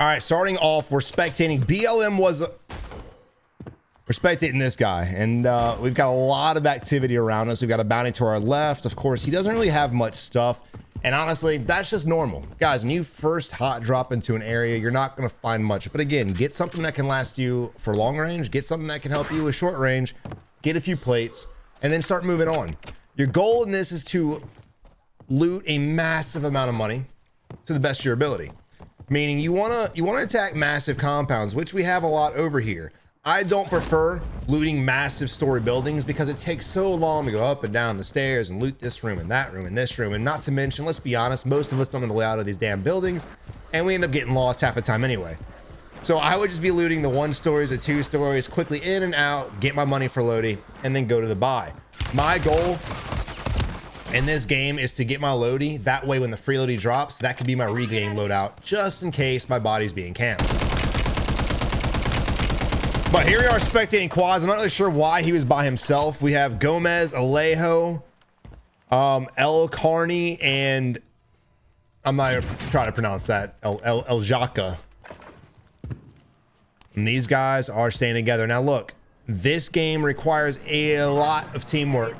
All right, starting off, we're spectating. We're spectating this guy, and we've got a lot of activity around us. We've got a bounty to our left. Of course, he doesn't really have much stuff, and honestly, that's just normal. Guys, when you first hot drop into an area, you're not going to find much. But again, get something that can last you for long range, get something that can help you with short range, get a few plates, and then start moving on. Your goal in this is to loot a massive amount of money to the best of your ability. Meaning you want to attack massive compounds, which we have a lot over here. I don't prefer looting massive story buildings because it takes so long to go up and down the stairs and loot this room and that room and this room. And not to mention, let's be honest, most of us don't know the layout of these damn buildings, and we end up getting lost half the time anyway. So I would just be looting the 1 stories, the 2 stories, quickly in and out, get my money for loading, and then go to the buy. My goal in this game is to get my loadie. That way, when the free loadie drops, that could be my regain loadout, just in case my body's being camped. But here we are spectating quads. I'm not really sure why he was by himself. We have Gomez, Alejo, El Carney, and I'm not gonna try to pronounce that. El Jaka. And these guys are staying together. Now look, this game requires a lot of teamwork.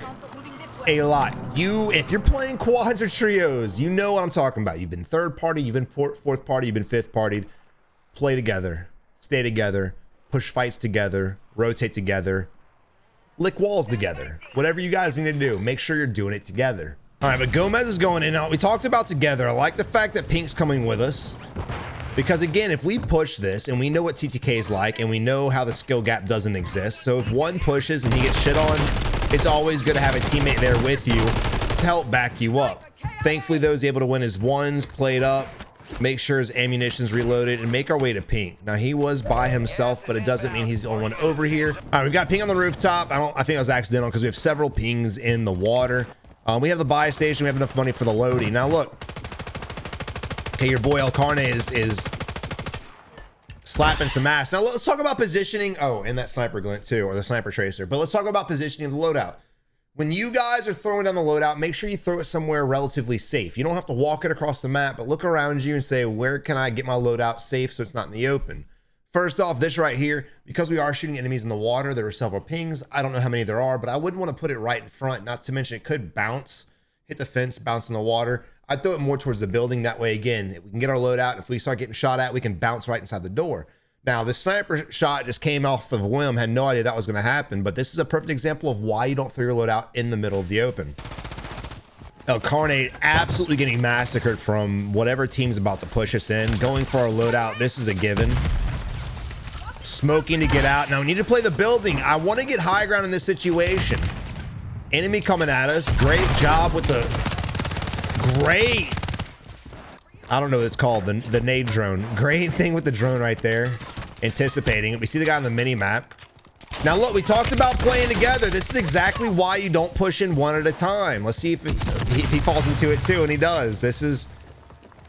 A lot. If you're playing quads or trios, you know what I'm talking about. You've been third party, you've been fourth party, you've been fifth partied. Play together, stay together, push fights together, rotate together, lick walls together. Whatever you guys need to do, make sure you're doing it together. All right, but Gomez is going in. Now, we talked about together. I like the fact that Pink's coming with us. Because again, if we push this and we know what TTK is like and we know how the skill gap doesn't exist. So if one pushes and he gets shit on, it's always good to have a teammate there with you to help back you up. Thankfully, though, he's able to win his ones, played up, make sure his ammunition's reloaded, and make our way to Pink. Now, he was by himself, but it doesn't mean he's the only one over here. All right, we've got Ping on the rooftop. I think that was accidental because we have several pings in the water. We have the buy station. We have enough money for the loading. Now, look. Okay, your boy El Carne is slapping some ass. Now, let's talk about positioning. Oh, and that sniper glint, too, or the sniper tracer. But let's talk about positioning of the loadout. When you guys are throwing down the loadout, make sure you throw it somewhere relatively safe. You don't have to walk it across the map, but look around you and say, where can I get my loadout safe so it's not in the open? First off, this right here, because we are shooting enemies in the water, there are several pings. I don't know how many there are, but I wouldn't want to put it right in front, not to mention it could bounce, hit the fence, bounce in the water. I'd throw it more towards the building. That way, again, we can get our loadout. If we start getting shot at, we can bounce right inside the door. Now, the sniper shot just came off of a whim, had no idea that was going to happen, but this is a perfect example of why you don't throw your loadout in the middle of the open. El Carne absolutely getting massacred from whatever team's about to push us in. Going for our loadout, this is a given. Smoking to get out. Now, we need to play the building. I want to get high ground in this situation. Enemy coming at us. Great job with the... Great. I don't know what it's called, the nade drone. Great thing with the drone right there. Anticipating. We see the guy on the mini map. Now look, we talked about playing together. This is exactly why you don't push in one at a time. Let's see if he falls into it too, and he does. This is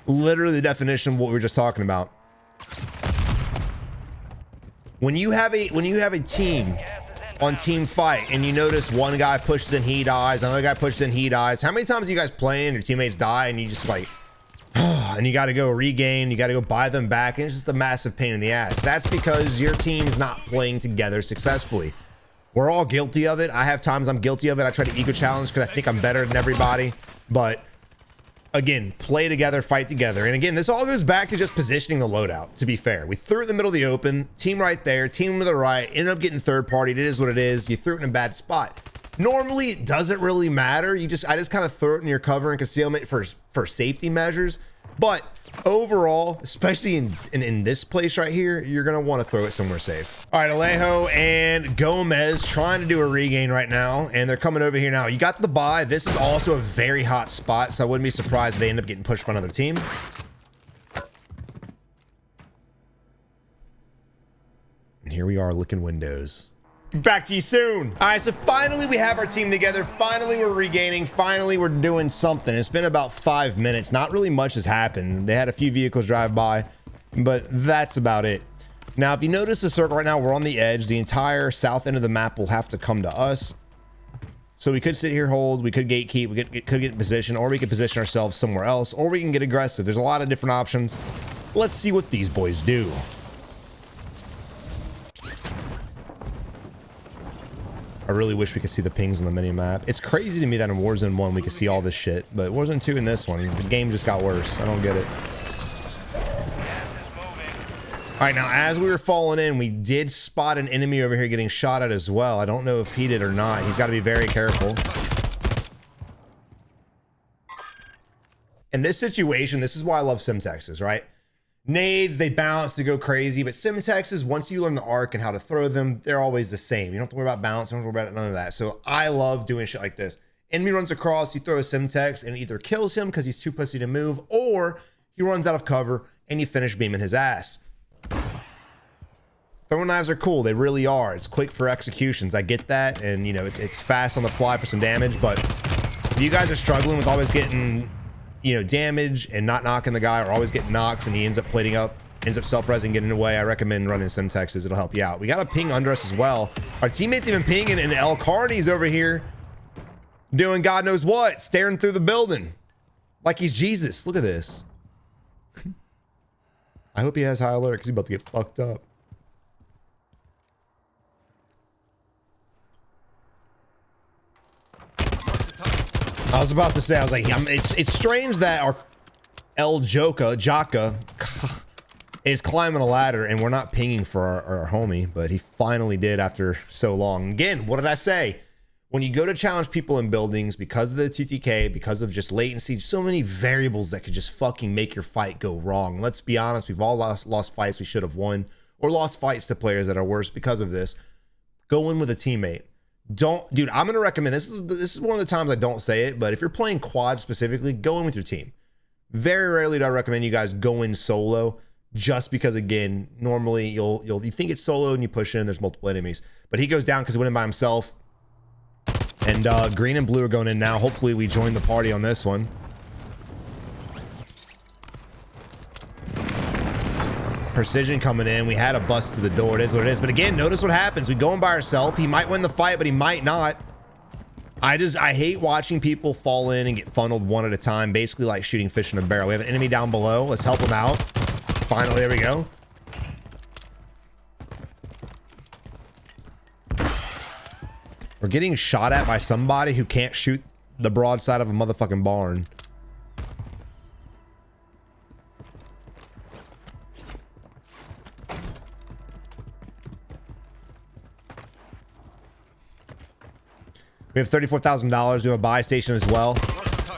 literally the definition of what we were just talking about. When you have a team on team fight and you notice one guy pushes in, he dies, another guy pushes in, he dies. How many times are you guys playing, your teammates die, and you just like, and you got to go regain, you got to go buy them back, and it's just a massive pain in the ass. That's because your team's not playing together successfully. We're all guilty of it. I have times I'm guilty of it. I try to ego challenge because I think I'm better than everybody. But again, play together, fight together. And again, this all goes back to just positioning the loadout, to be fair. We threw it in the middle of the open, team right there, team to the right, ended up getting third party. It is what it is. You threw it in a bad spot. Normally, it doesn't really matter. I just kind of throw it in your cover and concealment for safety measures. But overall, especially in this place right here, you're going to want to throw it somewhere safe. All right, Alejo and Gomez trying to do a regain right now, and they're coming over here now. You got the buy. This is also a very hot spot, so I wouldn't be surprised if they end up getting pushed by another team. And here we are licking windows. Back to you soon. All right, so finally we have our team together. Finally we're regaining. Finally we're doing something. It's been about 5 minutes. Not really much has happened. They had a few vehicles drive by, but that's about it. Now, if you notice the circle right now, we're on the edge. The entire south end of the map will have to come to us. So we could sit here, hold, we could gatekeep, we could get in position, or we could position ourselves somewhere else, or we can get aggressive. There's a lot of different options. Let's see what these boys do. I really wish we could see the pings on the mini-map. It's crazy to me that in Warzone 1 we could see all this shit, but Warzone 2 in this one, the game just got worse. I don't get it. All right, now as we were falling in, we did spot an enemy over here getting shot at as well. I don't know if he did or not. He's got to be very careful. In this situation, this is why I love Simtexes, right? Nades, they bounce to go crazy, but Simtexes, once you learn the arc and how to throw them, they're always the same. You don't have to worry about bounce, you don't have to worry about none of that. So I love doing shit like this. Enemy runs across, you throw a Simtex and it either kills him because he's too pussy to move, or he runs out of cover and you finish beaming his ass. Throwing knives are cool, they really are. It's quick for executions, I get that, and you know, it's fast on the fly for some damage, but if you guys are struggling with always getting, you know, damage and not knocking the guy, or always getting knocks and he ends up plating up, ends up self-resing, getting away, I recommend running Simtexes. It'll help you out. We got a ping under us as well. Our teammates even pinging, and El Carney's over here doing God knows what, staring through the building like he's Jesus. Look at this. I hope he has high alert because he's about to get fucked up. I was about to say, I was like, it's strange that our El Jaka is climbing a ladder and we're not pinging for our homie, but he finally did after so long. Again, what did I say? When you go to challenge people in buildings, because of the TTK, because of just latency, so many variables that could just fucking make your fight go wrong. Let's be honest, we've all lost fights we should have won, or lost fights to players that are worse because of this. Go in with a teammate. Dude, I'm gonna recommend this is one of the times I don't say it, but if you're playing quad specifically, go in with your team. Very rarely do I recommend you guys go in solo, just because again, normally you think it's solo and you push in and there's multiple enemies, but he goes down because he went in by himself. And green and blue are going in now. Hopefully we join the party on this one. Precision coming in. We had a bust through the door. It is what it is. But again, notice what happens. We go in by ourselves. He might win the fight, but he might not. I hate watching people fall in and get funneled one at a time, basically like shooting fish in a barrel. We have an enemy down below. Let's help him out. Finally, there we go. We're getting shot at by somebody who can't shoot the broadside of a motherfucking barn. We have $34,000. We have a buy station as well.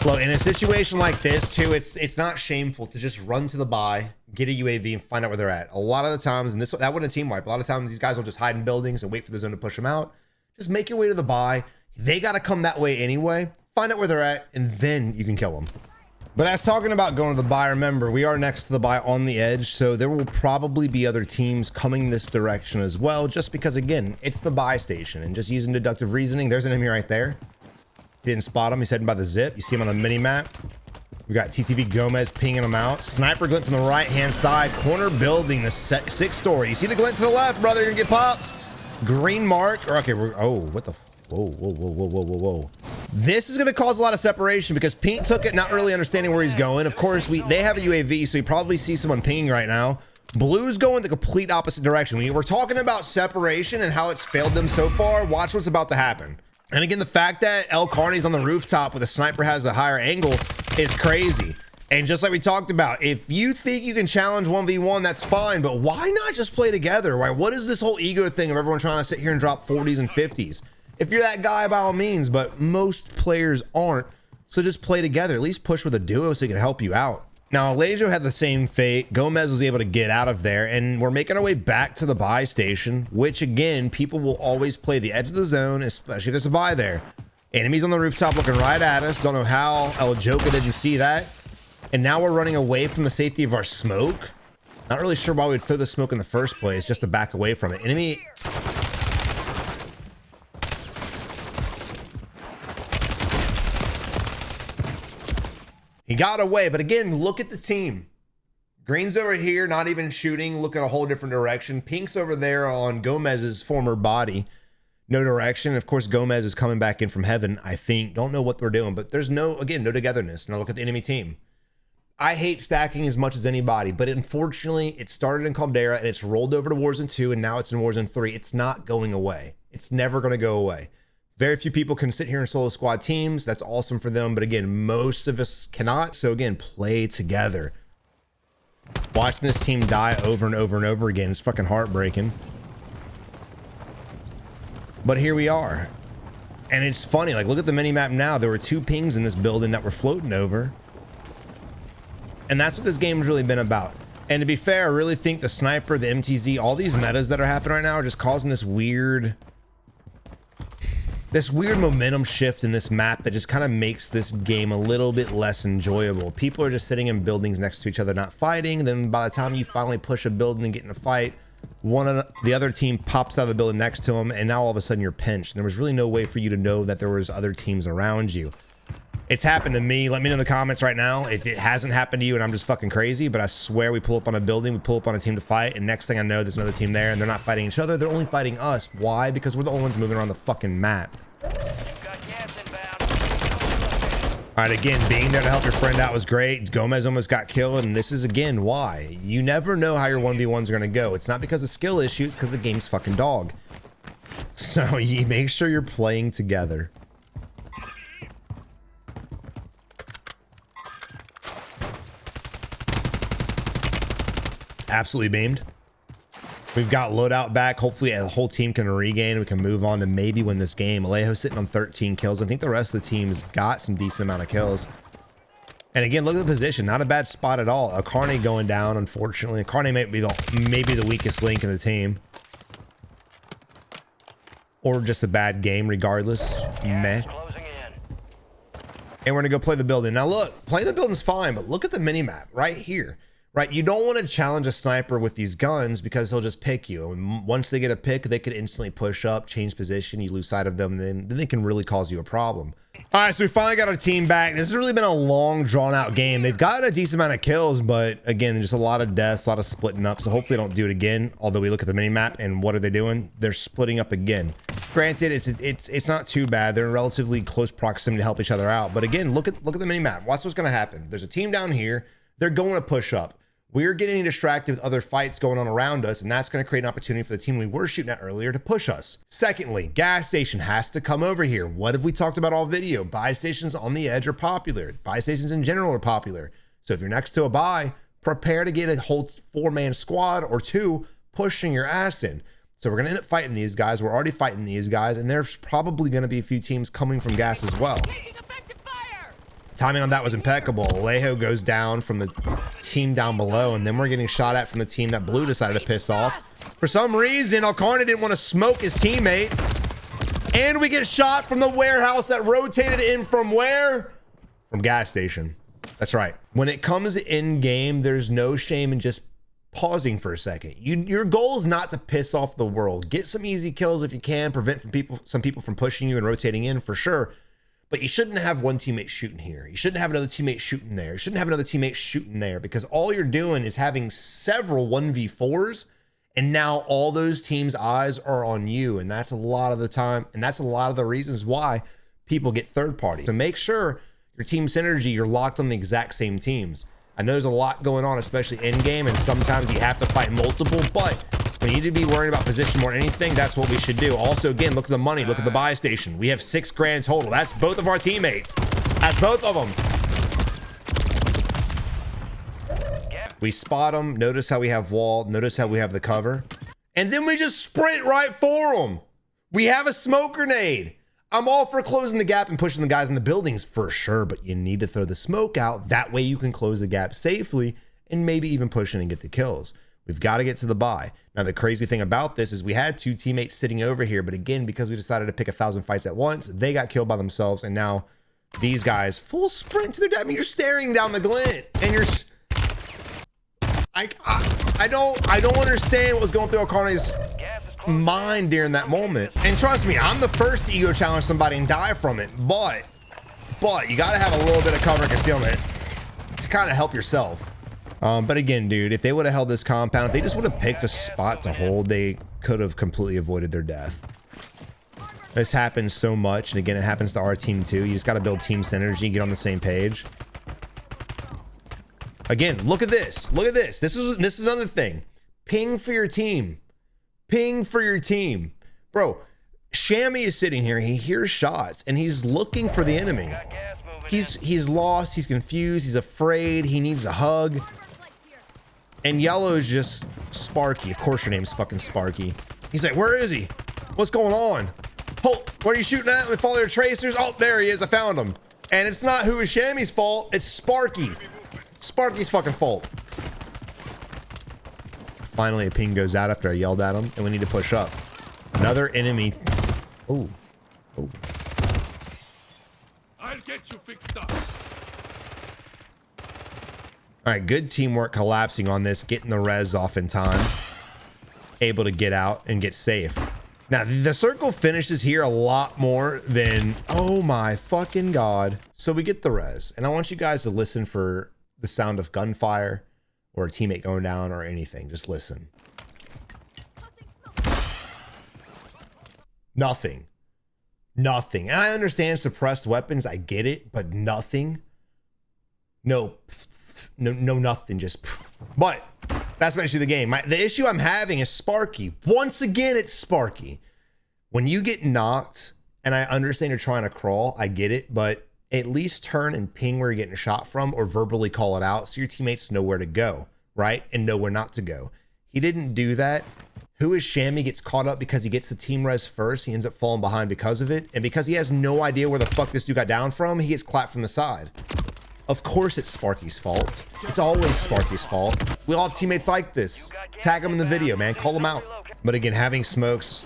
Look, in a situation like this too, it's not shameful to just run to the buy, get a UAV, and find out where they're at. A lot of the times, and that wasn't a team wipe. A lot of times these guys will just hide in buildings and wait for the zone to push them out. Just make your way to the buy. They got to come that way anyway. Find out where they're at, and then you can kill them. But as talking about going to the buy, remember, we are next to the buy on the edge, so there will probably be other teams coming this direction as well, just because, again, it's the buy station. And just using deductive reasoning, there's an enemy right there. Didn't spot him. He's heading by the zip. You see him on the mini-map. We got TTV Gomez pinging him out. Sniper glint from the right-hand side. Corner building, the sixth story. You see the glint to the left, brother. You're going to get popped. Green mark. Okay, oh, what the... Whoa. This is going to cause a lot of separation because Pink took it not really understanding where he's going. Of course, they have a UAV, so you probably see someone pinging right now. Blue's going the complete opposite direction. When we're talking about separation and how it's failed them so far, watch what's about to happen. And again, the fact that El Carney's on the rooftop with a sniper has a higher angle is crazy. And just like we talked about, if you think you can challenge 1v1, that's fine, but why not just play together? Why? What is this whole ego thing of everyone trying to sit here and drop 40s and 50s? If you're that guy, by all means, but most players aren't. So just play together. At least push with a duo so he can help you out. Now, Alejo had the same fate. Gomez was able to get out of there, and we're making our way back to the buy station, which, again, people will always play the edge of the zone, especially if there's a buy there. Enemies on the rooftop looking right at us. Don't know how El Joka didn't see that. And now we're running away from the safety of our smoke. Not really sure why we'd throw the smoke in the first place, just to back away from it. Enemy... He got away, but again, look at the team. Green's over here, not even shooting, look at a whole different direction. Pink's over there on Gomez's former body. No direction. Of course, Gomez is coming back in from heaven, I think. Don't know what we're doing, but there's no togetherness. Now look at the enemy team. I hate stacking as much as anybody, but unfortunately it started in Caldera and it's rolled over to Warzone 2 and now it's in Warzone 3. It's not going away. It's never going to go away. Very few people can sit here and solo squad teams. That's awesome for them. But again, most of us cannot. So again, play together. Watching this team die over and over and over again is fucking heartbreaking. But here we are. And it's funny, like look at the mini map now. There were 2 pings in this building that were floating over. And that's what this game has really been about. And to be fair, I really think the sniper, the MTZ, all these metas that are happening right now are just causing this weird momentum shift in this map that just kind of makes this game a little bit less enjoyable. People are just sitting in buildings next to each other, not fighting. Then by the time you finally push a building and get in a fight, one of the other team pops out of the building next to them, and now all of a sudden you're pinched. And there was really no way for you to know that there was other teams around you. It's happened to me. Let me know in the comments right now if it hasn't happened to you and I'm just fucking crazy, but I swear we pull up on a building, we pull up on a team to fight, and next thing I know, there's another team there and they're not fighting each other. They're only fighting us. Why? Because we're the only ones moving around the fucking map. All right, again, being there to help your friend out was great. Gomez almost got killed, and this is, again, why. You never know how your 1v1s are going to go. It's not because of skill issues, because the game's fucking dog. So you make sure you're playing together. Absolutely beamed. We've got loadout back. Hopefully the whole team can regain. We can move on to maybe win this game. Alejo's sitting on 13 kills. I think the rest of the team's got some decent amount of kills. And again, look at the position. Not a bad spot at all. Akarni going down, unfortunately. Akarni might be maybe the weakest link in the team. Or just a bad game regardless. Meh. And we're gonna go play the building. Now look, playing the building's fine, but look at the mini-map right here. Right, you don't want to challenge a sniper with these guns because he'll just pick you. And once they get a pick, they could instantly push up, change position, you lose sight of them, then they can really cause you a problem. All right, so we finally got our team back. This has really been a long, drawn-out game. They've gotten a decent amount of kills, but again, just a lot of deaths, a lot of splitting up. So hopefully they don't do it again. Although we look at the mini-map, and what are they doing? They're splitting up again. Granted, it's not too bad. They're in relatively close proximity to help each other out. But again, look at the mini-map. Watch what's going to happen. There's a team down here. They're going to push up. We're getting distracted with other fights going on around us, and that's going to create an opportunity for the team we were shooting at earlier to push us. Secondly, gas station has to come over here. What have we talked about all video? Buy stations on the edge are popular. Buy stations in general are popular. So if you're next to a buy, prepare to get a whole 4-man squad or 2 pushing your ass in. So we're going to end up fighting these guys. We're already fighting these guys, and there's probably going to be a few teams coming from gas as well. Timing on that was impeccable. Alejo goes down from the team down below, and then we're getting shot at from the team that Blue decided to piss off. For some reason, Alcarna didn't want to smoke his teammate. And we get shot from the warehouse that rotated in from where? From gas station. That's right. When it comes in game, there's no shame in just pausing for a second. Your goal is not to piss off the world. Get some easy kills if you can. Prevent some people from pushing you and rotating in for sure. But you shouldn't have one teammate shooting here. You shouldn't have another teammate shooting there. You shouldn't have another teammate shooting there, because all you're doing is having several 1v4s, and now all those teams' eyes are on you. And that's a lot of the time, and that's a lot of the reasons why people get third party. So make sure your team synergy, you're locked on the exact same teams. I know there's a lot going on, especially in game, and sometimes you have to fight multiple, but we need to be worrying about position more than anything. That's what we should do. Also, again, look at the money. Look at the buy station. We have 6 grand total. That's both of our teammates. That's both of them. We spot them. Notice how we have wall. Notice how we have the cover. And then we just sprint right for them. We have a smoke grenade. I'm all for closing the gap and pushing the guys in the buildings for sure, but you need to throw the smoke out. That way you can close the gap safely and maybe even push in and get the kills. We've got to get to the buy. Now, the crazy thing about this is we had 2 teammates sitting over here, but again, because we decided to pick 1,000 fights at once, they got killed by themselves, and now these guys full sprint to their death. I mean, you're staring down the glint, and you're... I don't understand what was going through O'Connor's mind during that moment. And trust me, I'm the first to ego challenge somebody and die from it, but you got to have a little bit of cover and concealment to kind of help yourself. But again, dude, if they would have held this compound, if they just would have picked a spot to hold, they could have completely avoided their death. This happens so much, and again, it happens to our team too. You just got to build team synergy, get on the same page. Again, look at this. Look at this. This is another thing. Ping for your team. Ping for your team. Bro, Shammy is sitting here. He hears shots and he's looking for the enemy. He's lost. He's confused. He's afraid. He needs a hug. And Yellow is just Sparky. Of course your name's fucking Sparky. He's like, where is he? What's going on? Holt, where are you shooting at? Let me follow your tracers. Oh, there he is. I found him. And it's not who is Shammy's fault. It's Sparky. Sparky's fucking fault. Finally, a ping goes out after I yelled at him, and we need to push up. Another enemy. Oh. Oh. I'll get you fixed up. All right, good teamwork collapsing on this, getting the res off in time. Able to get out and get safe. Now, the circle finishes here a lot more than, oh my fucking God. So we get the res, and I want you guys to listen for the sound of gunfire or a teammate going down or anything. Just listen. Nothing. Nothing. And I understand suppressed weapons. I get it, but nothing. No, nothing. Just, but that's my issue of the game. The issue I'm having is Sparky. Once again, it's Sparky. When you get knocked, and I understand you're trying to crawl, I get it, but at least turn and ping where you're getting shot from or verbally call it out so your teammates know where to go, right? And know where not to go. He didn't do that. Who is Shammy gets caught up because he gets the team res first. He ends up falling behind because of it. And because he has no idea where the fuck this dude got down from, he gets clapped from the side. Of course it's Sparky's fault. It's always Sparky's fault. We all have teammates like this. Tag them in the video, man. Call them out. But again, having smokes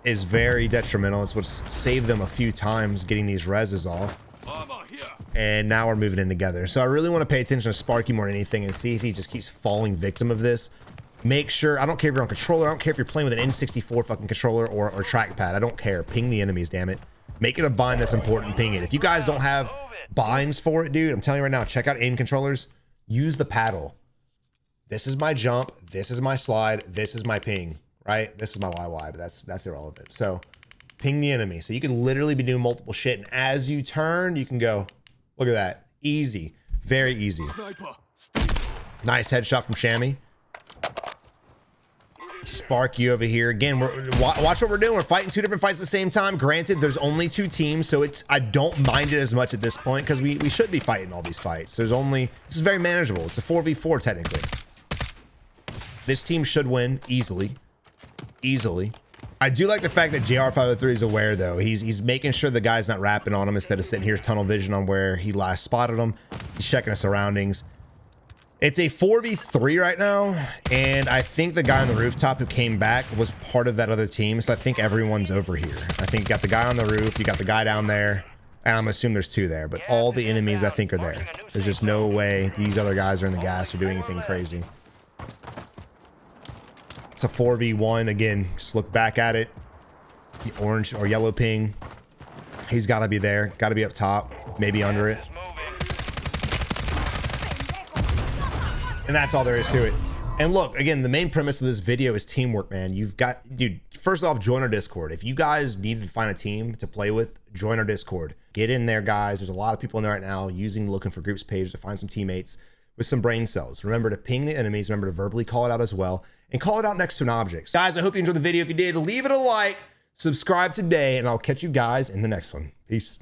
is very detrimental. It's what's saved them a few times getting these reses off. And now we're moving in together. So I really want to pay attention to Sparky more than anything and see if he just keeps falling victim of this. Make sure, I don't care if you're on controller. I don't care if you're playing with an N64 fucking controller or trackpad. I don't care. Ping the enemies, damn it. Make it a bind that's important. Ping it. If you guys don't have binds for it, dude, I'm telling you right now, check out aim controllers. Use the paddle. This is my jump. This is my slide. This is my ping, right? This is my YY, but that's irrelevant. So ping the enemy. So you can literally be doing multiple shit. And as you turn, you can go, look at that. Easy. Very easy. Nice headshot from Shammy. Sparky over here again. Watch what we're doing. We're fighting two different fights at the same time. Granted, there's only two teams, so I don't mind it as much at this point because we should be fighting all these fights. This is very manageable. It's a 4v4 technically. This team should win easily. I do like the fact that JR503 is aware though. He's making sure the guy's not rapping on him instead of sitting here tunnel vision on where he last spotted him. He's checking the surroundings. It's a 4v3 right now, and I think the guy on the rooftop who came back was part of that other team, so I think everyone's over here. I think you got the guy on the roof, you got the guy down there, and I'm assuming there's two there, but all the enemies I think are there. There's just no way these other guys are in the gas or doing anything crazy. It's a 4v1. Again, just look back at it. The orange or yellow ping. He's got to be there, got to be up top, maybe under it. And that's all there is to it. And look, again, the main premise of this video is teamwork, man. You've got, dude, first off, join our Discord. If you guys need to find a team to play with, join our Discord. Get in there, guys. There's a lot of people in there right now looking for groups page to find some teammates with some brain cells. Remember to ping the enemies. Remember to verbally call it out as well. And call it out next to an object. Guys, I hope you enjoyed the video. If you did, leave it a like, subscribe today, and I'll catch you guys in the next one. Peace.